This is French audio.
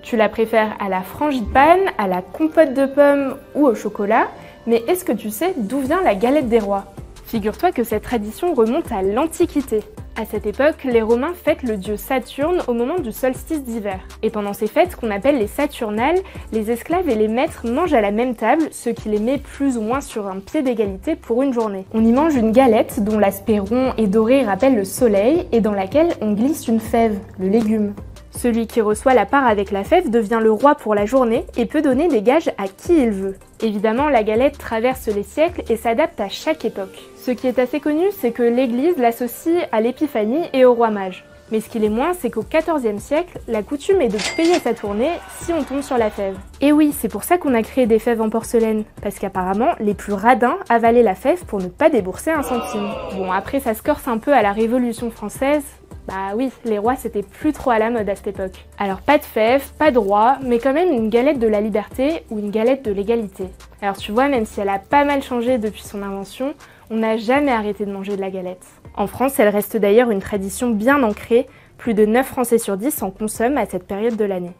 Tu la préfères à la frangipane, à la compote de pommes ou au chocolat, mais est-ce que tu sais d'où vient la galette des rois? Figure-toi que cette tradition remonte à l'Antiquité. À cette époque, les Romains fêtent le dieu Saturne au moment du solstice d'hiver. Et pendant ces fêtes, qu'on appelle les Saturnales, les esclaves et les maîtres mangent à la même table, ce qui les met plus ou moins sur un pied d'égalité pour une journée. On y mange une galette dont l'aspect rond et doré rappelle le soleil et dans laquelle on glisse une fève, le légume. Celui qui reçoit la part avec la fève devient le roi pour la journée et peut donner des gages à qui il veut. Évidemment, la galette traverse les siècles et s'adapte à chaque époque. Ce qui est assez connu, c'est que l'Église l'associe à l'épiphanie et au roi mage. Mais ce qu'il est moins, c'est qu'au XIVe siècle, la coutume est de payer sa tournée si on tombe sur la fève. Et oui, c'est pour ça qu'on a créé des fèves en porcelaine, parce qu'apparemment, les plus radins avalaient la fève pour ne pas débourser un centime. Bon, après ça se corse un peu à la Révolution française. Bah oui, les rois c'était plus trop à la mode à cette époque. Alors pas de fèves, pas de roi, mais quand même une galette de la liberté ou une galette de l'égalité. Alors tu vois, même si elle a pas mal changé depuis son invention, on n'a jamais arrêté de manger de la galette. En France, elle reste d'ailleurs une tradition bien ancrée, plus de 9 Français sur 10 en consomment à cette période de l'année.